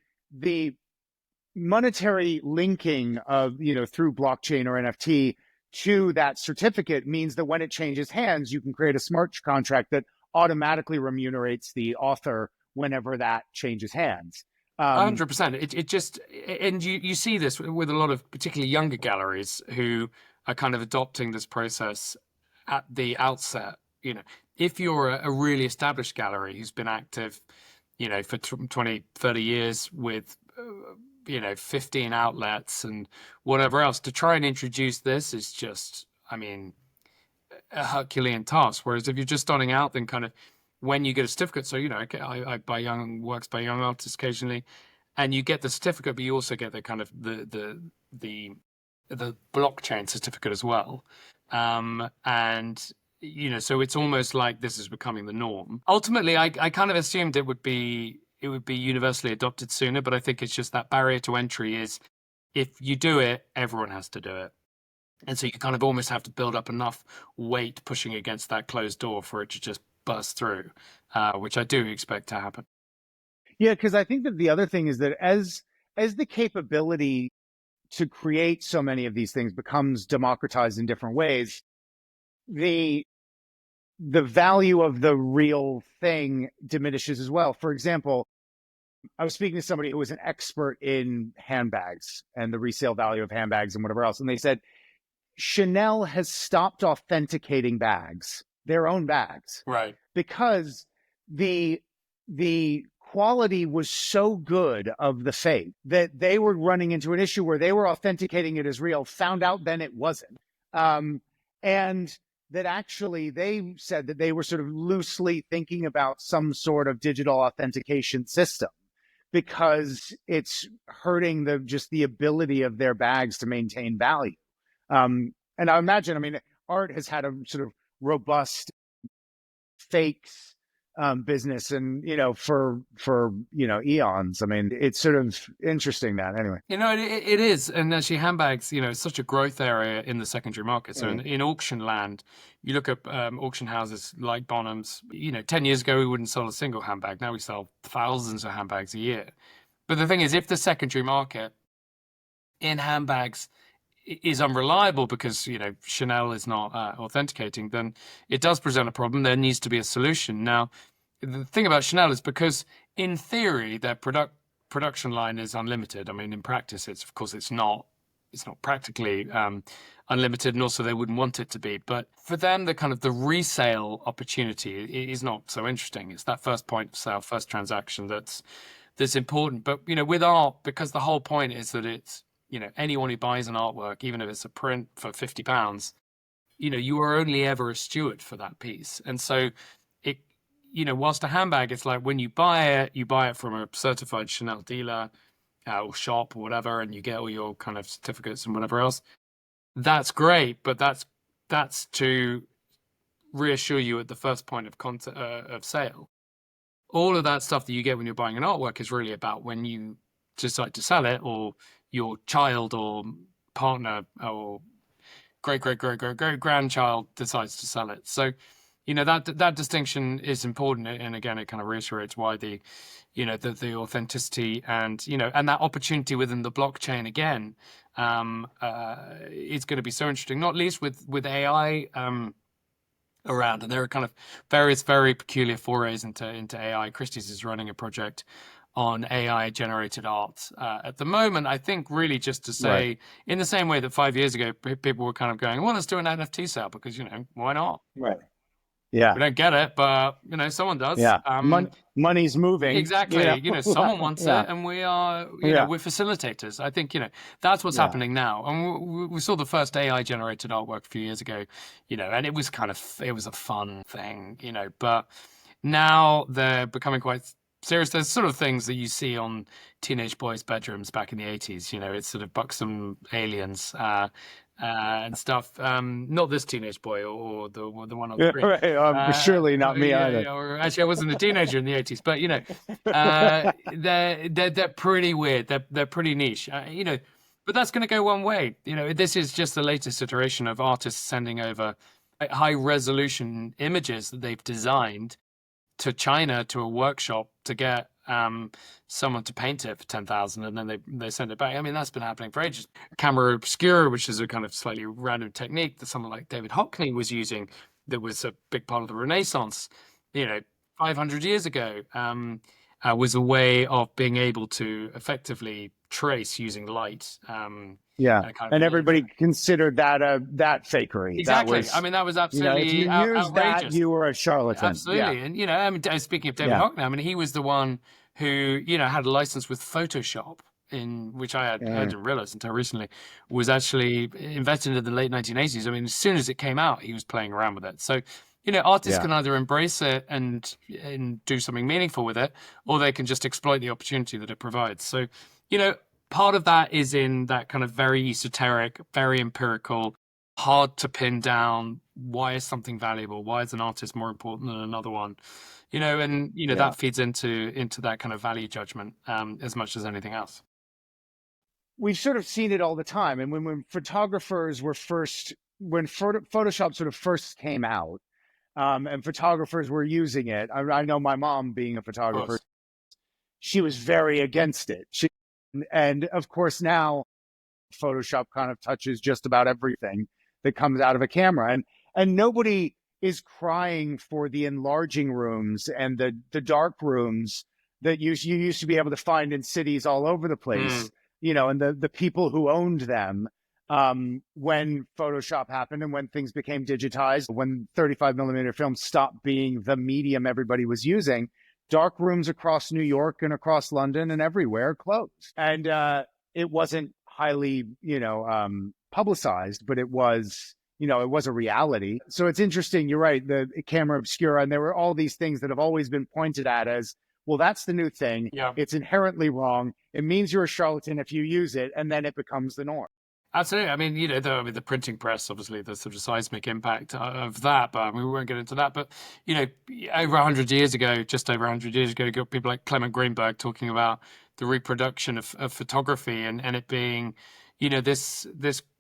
Speaker 2: monetary linking of through blockchain or NFT to that certificate means that when it changes hands, you can create a smart contract that automatically remunerates the author whenever that changes hands.
Speaker 1: 100%. It just, and you see this with a lot of particularly younger galleries who are kind of adopting this process at the outset. If you're a really established gallery who's been active, for 20, 30 years with 15 outlets and whatever else, to try and introduce this is just, I mean, a Herculean task. Whereas if you're just starting out, then kind of when you get a certificate, so I buy works by young artists occasionally, and you get the certificate, but you also get the kind of the blockchain certificate as well, and so it's almost like this is becoming the norm. Ultimately, I kind of assumed it would be universally adopted sooner, but I think it's just that barrier to entry is if you do it, everyone has to do it. And so you kind of almost have to build up enough weight pushing against that closed door for it to just burst through, which I do expect to happen.
Speaker 2: Yeah, because I think that the other thing is that as the capability to create so many of these things becomes democratized in different ways, the value of the real thing diminishes as well. For example, I was speaking to somebody who was an expert in handbags and the resale value of handbags and whatever else, and they said Chanel has stopped authenticating bags, their own bags,
Speaker 1: Right.
Speaker 2: because the quality was so good of the fake that they were running into an issue where they were authenticating it as real, found out then it wasn't. And that actually they said that they were sort of loosely thinking about some sort of digital authentication system because it's hurting just the ability of their bags to maintain value. And I imagine, I mean, art has had a sort of robust fakes business, and for eons. I mean, it's sort of interesting that anyway.
Speaker 1: It is, and actually, handbags, it's such a growth area in the secondary market. So in auction land, you look at auction houses like Bonhams. 10 years ago we wouldn't sell a single handbag. Now we sell thousands of handbags a year. But the thing is, if the secondary market in handbags is unreliable because Chanel is not authenticating, then it does present a problem. There needs to be a solution. Now, the thing about Chanel is because in theory their production line is unlimited. I mean, in practice, it's not practically unlimited, and also they wouldn't want it to be. But for them, the resale opportunity is not so interesting. It's that first point of sale, first transaction that's important. But with art, because the whole point is that it's anyone who buys an artwork, even if it's a print for £50, you are only ever a steward for that piece. And so it, whilst a handbag, it's like when you buy it from a certified Chanel dealer or shop or whatever, and you get all your kind of certificates and whatever else. That's great, but that's to reassure you at the first point of sale. All of that stuff that you get when you're buying an artwork is really about when you decide to sell it, or your child or partner or great grandchild decides to sell it. So, that distinction is important, and again, it kind of reiterates why the authenticity and and that opportunity within the blockchain again is going to be so interesting, not least with AI around, and there are kind of various very peculiar forays into AI. Christie's is running a project on AI generated art at the moment. I think really just to say, right, in the same way that 5 years ago people were kind of going, well, let's do an NFT sale because why not?
Speaker 2: Right. Yeah.
Speaker 1: We don't get it, but someone does.
Speaker 2: Yeah. Money's moving.
Speaker 1: Exactly. Someone wants
Speaker 2: yeah.
Speaker 1: it, and we are, we're facilitators. I think that's what's happening now. And we saw the first AI generated artwork a few years ago, and it was a fun thing, but now they're becoming quite serious. There's sort of things that you see on teenage boys' bedrooms back in the 80s. It's sort of buxom aliens and stuff. Not this teenage boy or the one on the screen.
Speaker 2: Right. Surely not me either.
Speaker 1: Or actually, I wasn't a teenager in the 80s, but they're pretty weird. They're pretty niche. But that's going to go one way. This is just the latest iteration of artists sending over high resolution images that they've designed to China to a workshop to get someone to paint it for 10,000, and then they send it back. I mean, that's been happening for ages. Camera obscura, which is a kind of slightly random technique that someone like David Hockney was using, that was a big part of the Renaissance, 500 years ago, was a way of being able to effectively trace using light.
Speaker 2: And everybody considered that fakery.
Speaker 1: Exactly. That was absolutely
Speaker 2: if you
Speaker 1: outrageous.
Speaker 2: used that, you were a charlatan.
Speaker 1: Absolutely.
Speaker 2: Yeah.
Speaker 1: And speaking of David Hockney, he was the one who had a license with Photoshop, which I hadn't realized until recently, was actually invented in the late 1980s. As soon as it came out, he was playing around with it. So artists can either embrace it and do something meaningful with it, or they can just exploit the opportunity that it provides. So part of that is in that kind of very esoteric, very empirical, hard to pin down. Why is something valuable? Why is an artist more important than another one? That feeds into that kind of value judgment as much as anything else.
Speaker 2: We've sort of seen it all the time. And when photographers were when Photoshop sort of first came out, and photographers were using it, I know my mom, being a photographer, she was very against it. And of course now Photoshop kind of touches just about everything that comes out of a camera, and nobody is crying for the enlarging rooms and the dark rooms that you used to be able to find in cities all over the place, and the people who owned them when Photoshop happened and when things became digitized, when 35 millimeter film stopped being the medium everybody was using. dark rooms across New York and across London and everywhere closed. And it wasn't highly, publicized, but it was, it was a reality. So it's interesting. You're right. The camera obscura, and there were all these things that have always been pointed at as, well, that's the new thing.
Speaker 1: Yeah.
Speaker 2: It's inherently wrong. It means you're a charlatan if you use it, and then it becomes the norm.
Speaker 1: Absolutely. I mean, the printing press, obviously, the sort of seismic impact of that, but I mean, we won't get into that. But, over 100 years ago, just over 100 years ago, you got people like Clement Greenberg talking about the reproduction of photography and it being, this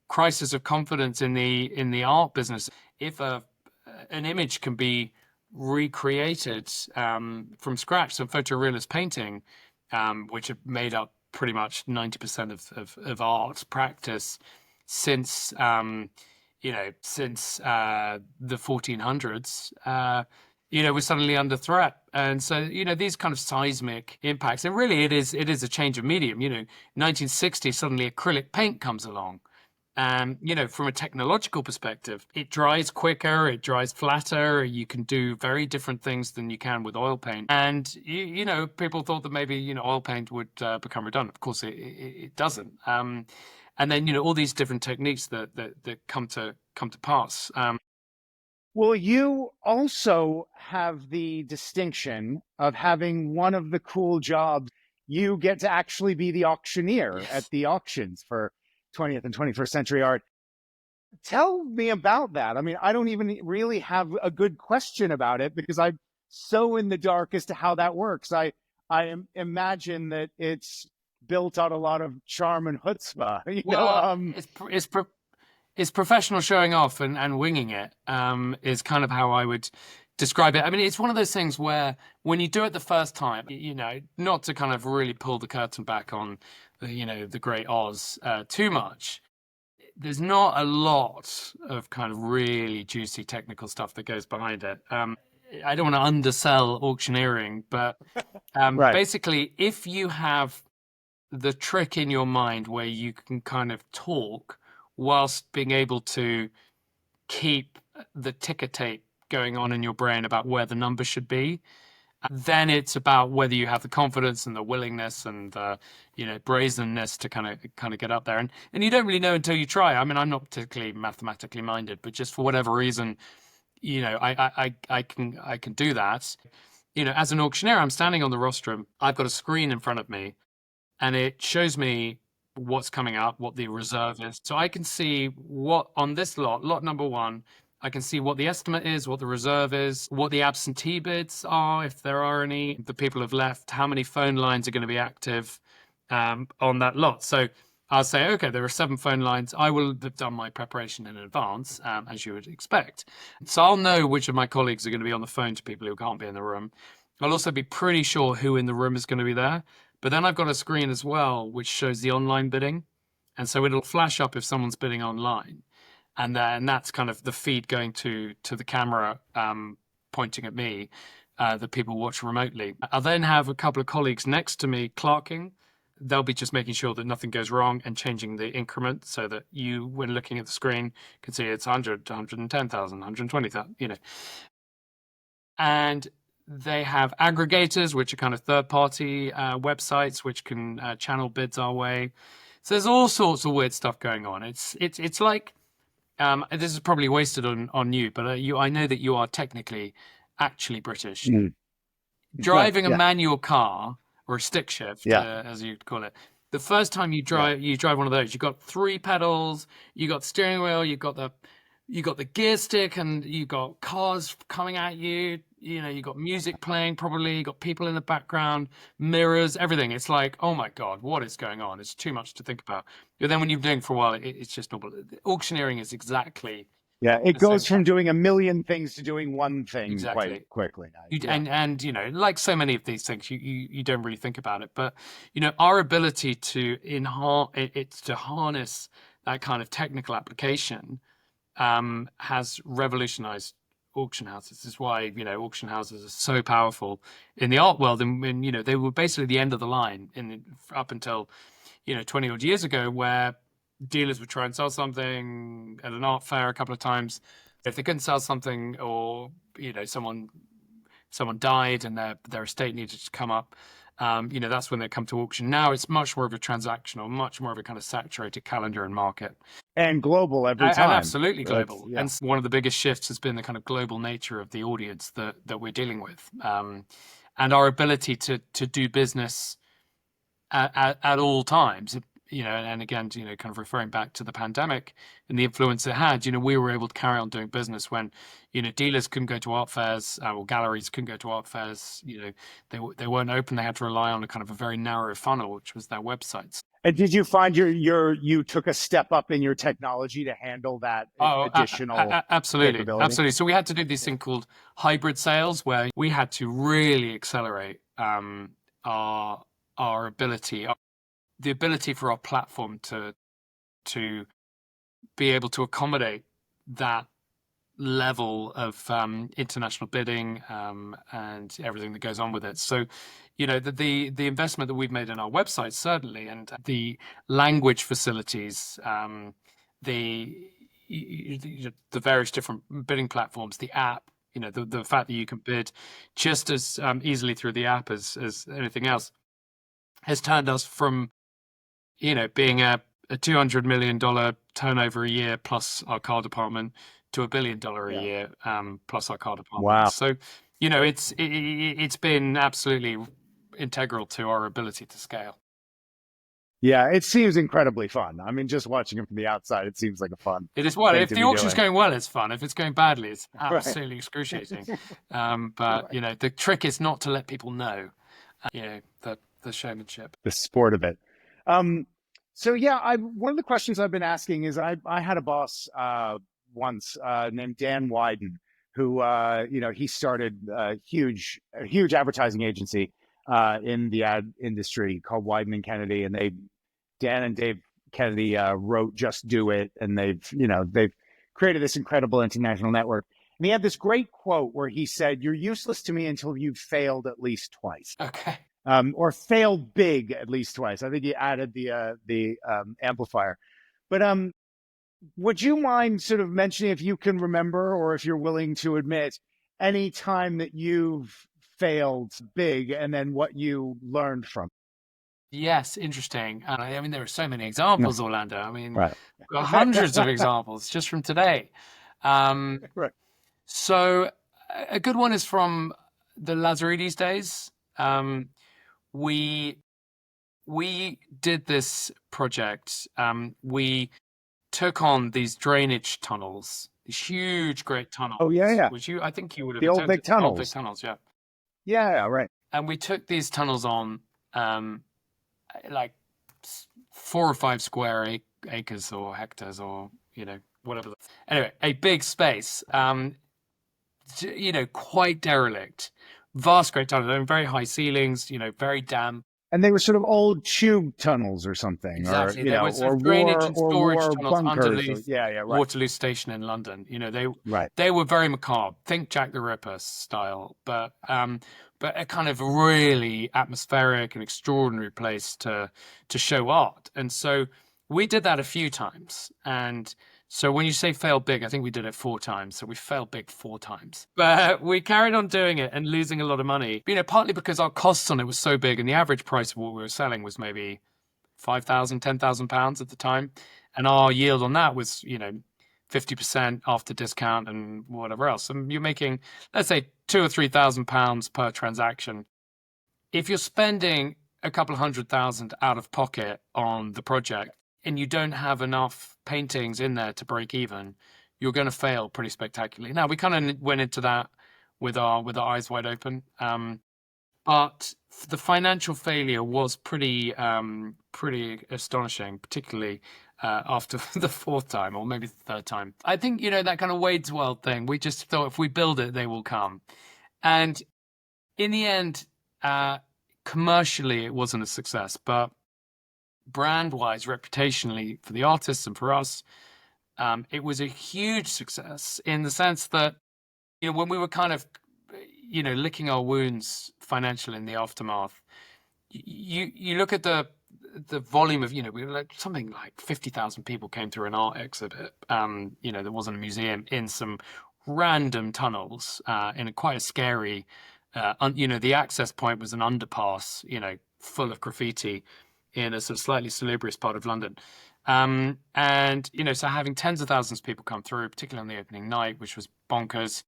Speaker 1: crisis of confidence in the art business. If an image can be recreated from scratch, some photorealist painting, which have made up pretty much 90% of art practice since the 1400s, was suddenly under threat. And so, these kind of seismic impacts, and really it is a change of medium. 1960, suddenly acrylic paint comes along. From a technological perspective, it dries quicker, it dries flatter. You can do very different things than you can with oil paint. And, people thought that maybe, oil paint would become redundant. Of course, it doesn't. And then, all these different techniques that come to pass.
Speaker 2: Well, you also have the distinction of having one of the cool jobs. You get to actually be the auctioneer at the auctions for 20th and 21st century art. Tell me about that. I mean, I don't even really have a good question about it because I'm so in the dark as to how that works. I imagine that it's built on a lot of charm and chutzpah.
Speaker 1: It's professional showing off and winging it, is kind of how I would describe it. I mean, it's one of those things where when you do it the first time, not to kind of really pull the curtain back on, the great Oz too much. There's not a lot of kind of really juicy technical stuff that goes behind it. I don't want to undersell auctioneering, but
Speaker 2: Right.
Speaker 1: basically, if you have the trick in your mind where you can kind of talk whilst being able to keep the ticker tape going on in your brain about where the number should be, then it's about whether you have the confidence and the willingness and the brazenness to kind of get up there. And you don't really know until you try. I mean, I'm not particularly mathematically minded, but just for whatever reason, I can do that. As an auctioneer, I'm standing on the rostrum. I've got a screen in front of me, and it shows me what's coming up, what the reserve is. So I can see what on this lot number one, I can see what the estimate is, what the reserve is, what the absentee bids are, if there are any, the people have left, how many phone lines are going to be active on that lot. So I'll say, okay, there are 7 phone lines. I will have done my preparation in advance, as you would expect. So I'll know which of my colleagues are going to be on the phone to people who can't be in the room. I'll also be pretty sure who in the room is going to be there. But then I've got a screen as well, which shows the online bidding. And so it'll flash up if someone's bidding online. And then that's kind of the feed going to the camera, pointing at me, that people watch remotely. I'll then have a couple of colleagues next to me clerking. They'll be just making sure that nothing goes wrong and changing the increment so that you, when looking at the screen, can see it's 100, 110,000, 120,000, And they have aggregators, which are kind of third-party websites, which can channel bids our way. So there's all sorts of weird stuff going on. It's like, this is probably wasted on you, but I know that you are technically actually British. Driving a manual car or a stick shift, as you'd call it. The first time you drive one of those, you've got 3 pedals, you got steering wheel, you got the gear stick, and you got cars coming at you. You got music playing, probably. You got people in the background, mirrors, everything. It's like, oh my God, what is going on? It's too much to think about. But then when you've been doing it for a while, it's just normal. Auctioneering is exactly.
Speaker 2: Yeah, it goes from doing a million things to doing one thing quite quickly.
Speaker 1: And like so many of these things, you don't really think about it. But our ability to harness that kind of technical application has revolutionized auction houses. This is why auction houses are so powerful in the art world, and they were basically the end of the line up until 20 odd years ago, where dealers would try and sell something at an art fair a couple of times. If they couldn't sell something, or someone someone died and their estate needed to come up, that's when they come to auction. Now it's much more of a transactional, much more of a kind of saturated calendar and market.
Speaker 2: And global every
Speaker 1: And
Speaker 2: time.
Speaker 1: absolutely global.
Speaker 2: Yeah.
Speaker 1: And one of the biggest shifts has been the kind of global nature of the audience that we're dealing with, and our ability to do business at all times. And again, kind of referring back to the pandemic and the influence it had, we were able to carry on doing business when, dealers couldn't go to art fairs, or galleries couldn't go to art fairs. They weren't open. They had to rely on a kind of a very narrow funnel, which was their websites.
Speaker 2: And did you find you took a step up in your technology to handle that additional
Speaker 1: absolutely,
Speaker 2: capability?
Speaker 1: absolutely. So we had to do this thing called hybrid sales, where we had to really accelerate our ability, the ability for our platform to be able to accommodate that level of international bidding and everything that goes on with it. So, the investment that we've made in our website, certainly, and the language facilities, the various different bidding platforms, the app, the fact that you can bid just as easily through the app as anything else, has turned us from, being a $200 million turnover a year plus our car department to $1 billion a year plus our car department.
Speaker 2: Wow.
Speaker 1: So, it's been absolutely integral to our ability to scale.
Speaker 2: Yeah, it seems incredibly fun. I mean, just watching it from the outside, it seems like a fun.
Speaker 1: It is. Well, if the auction's going well, it's fun. If it's going badly, it's absolutely excruciating. But the trick is not to let people know, the showmanship,
Speaker 2: the sport of it. So yeah, one of the questions I've been asking is I had a boss once named Dan Wyden, who he started a huge advertising agency in the ad industry called Wyden and Kennedy, and Dan and Dave Kennedy wrote Just Do It, and they've created this incredible international network. And he had this great quote where he said, "You're useless to me until you've failed at least twice."
Speaker 1: Okay.
Speaker 2: Or failed big at least twice. I think he added the amplifier. But would you mind sort of mentioning, if you can remember or if you're willing to admit, any time that you've failed big and then what you learned from it?
Speaker 1: Yes, interesting. And I mean, there are so many examples, Orlando. I mean,
Speaker 2: Right.
Speaker 1: hundreds of examples just from today.
Speaker 2: Right.
Speaker 1: So a good one is from the Lazarides days. We did this project. We took on these drainage tunnels, these huge, great tunnels.
Speaker 2: Oh yeah.
Speaker 1: Which I think you would have
Speaker 2: the old big tunnels.
Speaker 1: Old big tunnels, yeah.
Speaker 2: Yeah, right.
Speaker 1: And we took these tunnels on, like 4 or 5 square acres or hectares or whatever. Anyway, a big space. Quite derelict. Vast, great tunnels, very high ceilings, very damp.
Speaker 2: And they were sort of old tube tunnels or something.
Speaker 1: Exactly.
Speaker 2: Or,
Speaker 1: there was
Speaker 2: or
Speaker 1: drainage and storage
Speaker 2: war
Speaker 1: tunnels
Speaker 2: bunkers.
Speaker 1: underneath
Speaker 2: Right.
Speaker 1: Waterloo Station in London.
Speaker 2: Right.
Speaker 1: They were very macabre. Think Jack the Ripper style, but a kind of really atmospheric and extraordinary place to show art. And so we did that a few times. And so when you say fail big, I think we did it 4 times. So we failed big 4 times. But we carried on doing it and losing a lot of money, partly because our costs on it was so big and the average price of what we were selling was maybe £5,000, £10,000 at the time. And our yield on that was, 50% after discount and whatever else. And you're making, let's say, £2,000 or £3,000 per transaction. If you're spending a couple of £100,000 out of pocket on the project, and you don't have enough paintings in there to break even, you're going to fail pretty spectacularly. Now, we kind of went into that with our eyes wide open, but the financial failure was pretty astonishing, particularly after the 4th time or maybe the 3rd time. I think that kind of Wade's World thing. We just thought if we build it, they will come, and in the end, commercially, it wasn't a success, but brand-wise, reputationally, for the artists and for us, it was a huge success in the sense that, when we were kind of, licking our wounds financially in the aftermath, you look at the volume of, we were like something like 50,000 people came through an art exhibit, there wasn't a museum, in some random tunnels, in quite a scary the access point was an underpass, full of graffiti in a sort of slightly salubrious part of London. And so having tens of thousands of people come through, particularly on the opening night, which was bonkers.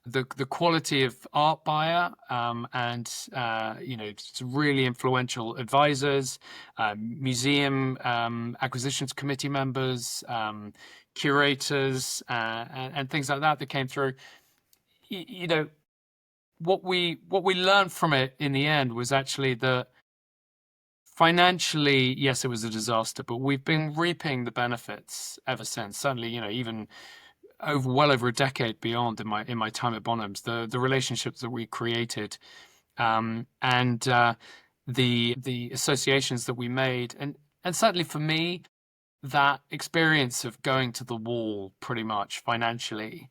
Speaker 1: The quality of art buyer, and some really influential advisors, museum acquisitions committee members, curators, and things like that came through. You know, what we learned from it in the end was actually that financially, yes, it was a disaster, but we've been reaping the benefits ever since. Certainly, even well over a decade beyond in my time at Bonhams, the relationships that we created, and the associations that we made, and certainly for me, that experience of going to the wall pretty much financially,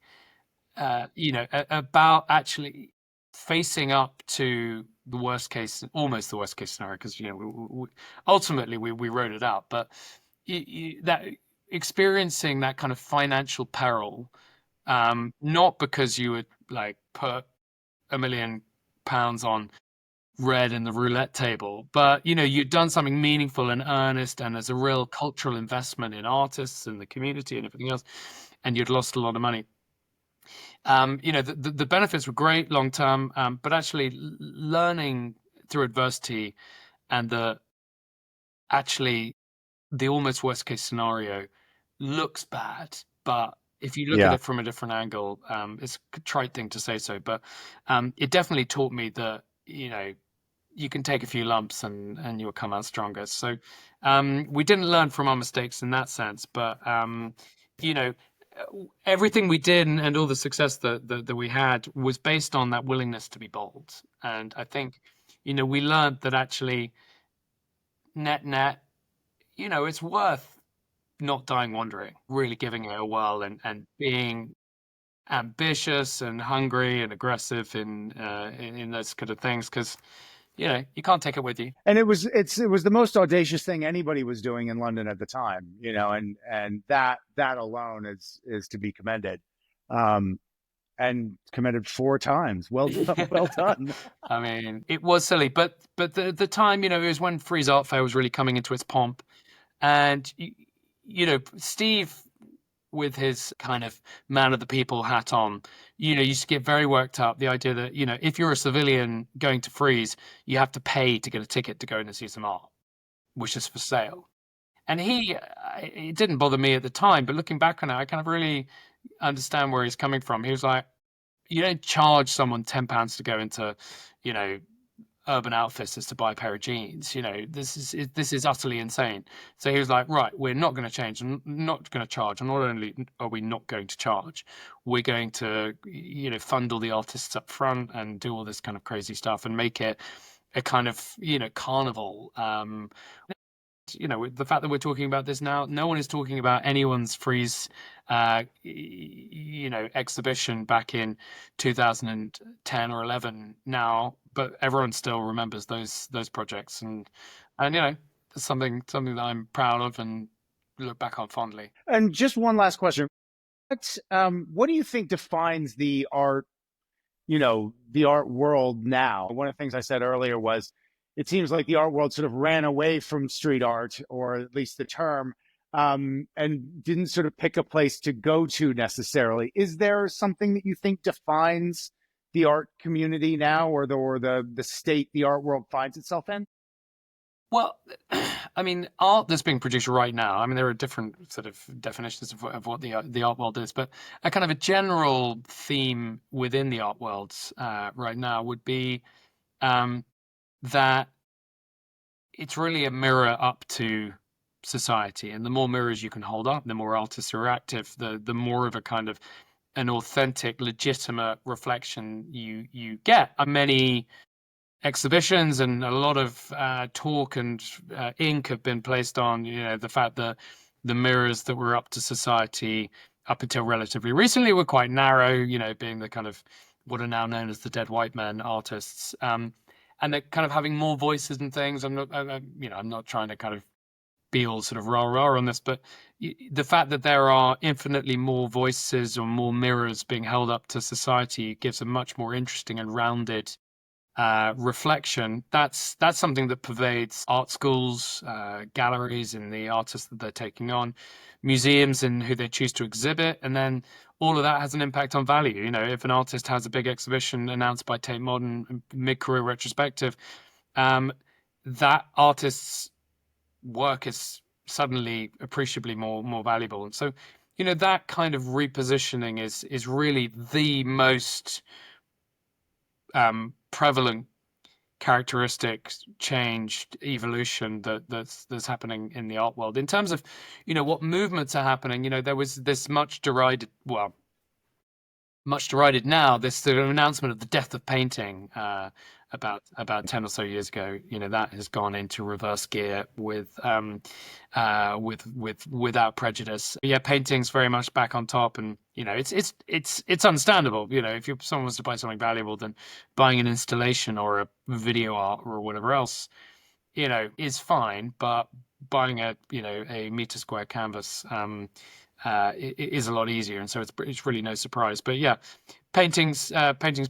Speaker 1: about actually facing up to the worst case, almost the worst case scenario, because ultimately we wrote it out, but that experiencing that kind of financial peril, not because you would like put £1 million on red in the roulette table, but you'd done something meaningful and earnest, and there's a real cultural investment in artists and the community and everything else, and you'd lost a lot of money. The benefits were great long term, but actually learning through adversity and the almost worst case scenario looks bad, but if you look at
Speaker 2: Yeah.
Speaker 1: it from a different angle, it's a trite thing to say so, but it definitely taught me that you can take a few lumps and you'll come out stronger. So we didn't learn from our mistakes in that sense, but you know everything we did and all the success that we had was based on that willingness to be bold. And I think we learned that actually net, it's worth not dying wandering, really giving it a whirl, and being ambitious and hungry and aggressive in those kind of things, because you can't take it with you.
Speaker 2: And it was the most audacious thing anybody was doing in London at the time, and that alone is to be commended, and commended 4 times. Well done, well done.
Speaker 1: I mean, it was silly, but the time, it was when Freeze Art Fair was really coming into its pomp, and Steve, with his kind of man of the people hat on, used to get very worked up. The idea that, if you're a civilian going to Freeze, you have to pay to get a ticket to go in and see some art, which is for sale. And it didn't bother me at the time, but looking back on it, I kind of really understand where he's coming from. He was like, you don't charge someone £10 to go into, you know, Urban Outfitters to buy a pair of jeans. This is utterly insane. So he was like, right, we're not going to change, and not going to charge. And not only are we not going to charge, we're going to, fund all the artists up front and do all this kind of crazy stuff and make it a kind of, carnival. The fact that we're talking about this now, no one is talking about anyone's Freeze, exhibition back in 2010 or 11 now, but everyone still remembers those projects, and it's something that I'm proud of and look back on fondly.
Speaker 2: And just one last question: what do you think defines the art world now? One of the things I said earlier was it seems like the art world sort of ran away from street art, or at least the term, and didn't sort of pick a place to go to necessarily. Is there something that you think defines the art community now, or the state the art world finds itself in?
Speaker 1: Well, I mean, art that's being produced right now, I mean, there are different sort of definitions of what the art world is, but a kind of a general theme within the art worlds right now would be that it's really a mirror up to society. And the more mirrors you can hold up, the more artists are active, the more of a kind of an authentic, legitimate reflection you get. Many exhibitions and a lot of talk and ink have been placed on, the fact that the mirrors that were up to society up until relatively recently were quite narrow, being the kind of what are now known as the dead white men artists. And they're kind of having more voices and things. I'm not trying to kind of be all sort of rah-rah on this, but the fact that there are infinitely more voices or more mirrors being held up to society gives a much more interesting and rounded reflection, that's something that pervades art schools, galleries and the artists that they're taking on, museums and who they choose to exhibit, and then all of that has an impact on value. You know, if an artist has a big exhibition announced by Tate Modern, mid-career retrospective, that artist's work is suddenly appreciably more valuable. And so, you know, that kind of repositioning is really the most prevalent characteristic changed evolution that's happening in the art world. In terms of, you know, what movements are happening, you know, there was this much derided now, this sort of announcement of the death of painting about 10 or so years ago. You know, that has gone into reverse gear without prejudice. But yeah, painting's very much back on top, and you know, it's understandable. You know, if someone wants to buy something valuable, then buying an installation or a video art or whatever else, you know, is fine. But buying a meter square canvas is a lot easier, and so it's really no surprise. But yeah, paintings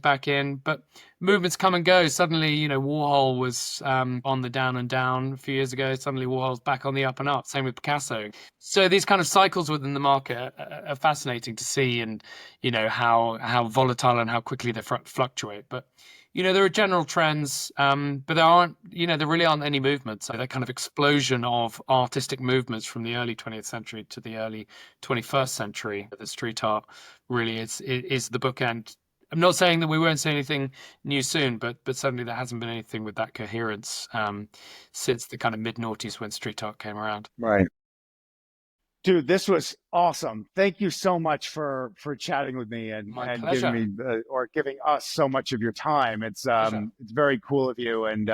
Speaker 1: back in, but movements come and go. Suddenly, you know, Warhol was on the down and down a few years ago. Suddenly Warhol's back on the up and up. Same with Picasso. So these kind of cycles within the market are fascinating to see, and you know how volatile and how quickly they fluctuate. But you know, there are general trends, but there really aren't any movements. So that kind of explosion of artistic movements from the early 20th century to the early 21st century, the street art really is the bookend. I'm not saying that we won't see anything new soon, but certainly there hasn't been anything with that coherence since the kind of mid-noughties when street art came around.
Speaker 2: Right. Dude, this was awesome. Thank you so much for chatting with me and
Speaker 1: pleasure.
Speaker 2: giving me giving us so much of your time. It's very cool of you, and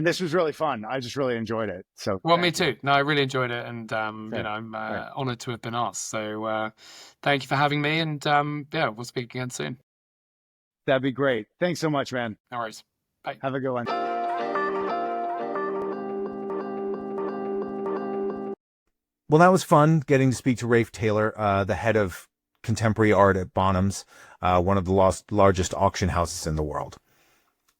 Speaker 2: this was really fun. I just really enjoyed it. So
Speaker 1: well, me too. No, I really enjoyed it, and you know, I'm honored to have been asked. So thank you for having me, and yeah, we'll speak again soon.
Speaker 2: That'd be great. Thanks so much, man.
Speaker 1: No worries. Bye.
Speaker 2: Have a good one.
Speaker 3: Well, that was fun getting to speak to Rafe Taylor, the head of contemporary art at Bonhams, one of the largest auction houses in the world.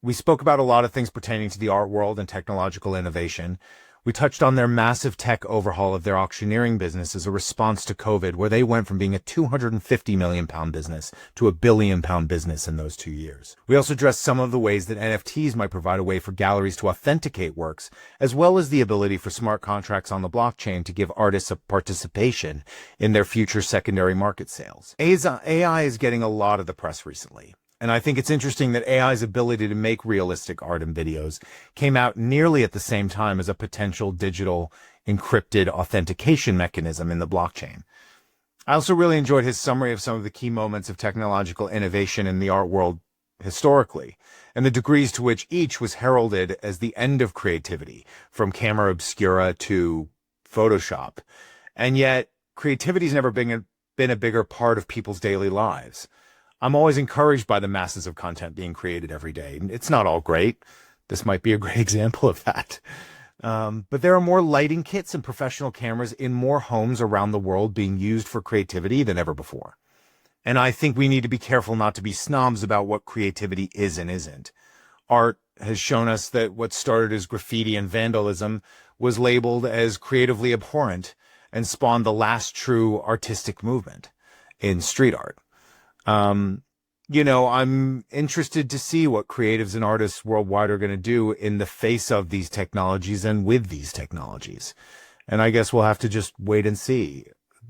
Speaker 3: We spoke about a lot of things pertaining to the art world and technological innovation. We touched on their massive tech overhaul of their auctioneering business as a response to COVID, where they went from being a £250 million business to a £1 billion business in those 2 years. We also addressed some of the ways that NFTs might provide a way for galleries to authenticate works, as well as the ability for smart contracts on the blockchain to give artists a participation in their future secondary market sales. AI is getting a lot of the press recently. And I think it's interesting that AI's ability to make realistic art and videos came out nearly at the same time as a potential digital encrypted authentication mechanism in the blockchain. I also really enjoyed his summary of some of the key moments of technological innovation in the art world historically, and the degrees to which each was heralded as the end of creativity, from camera obscura to Photoshop. And yet, creativity's never been a bigger part of people's daily lives. I'm always encouraged by the masses of content being created every day. It's not all great. This might be a great example of that. But there are more lighting kits and professional cameras in more homes around the world being used for creativity than ever before. And I think we need to be careful not to be snobs about what creativity is and isn't. Art has shown us that what started as graffiti and vandalism was labeled as creatively abhorrent and spawned the last true artistic movement in street art. I'm interested to see what creatives and artists worldwide are going to do in the face of these technologies and with these technologies. And I guess we'll have to just wait and see.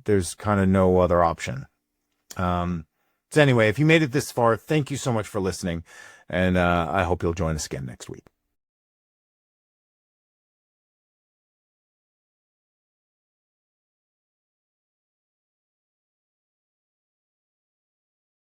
Speaker 3: There's kind of no other option. So anyway, if you made it this far, thank you so much for listening. And I hope you'll join us again next week.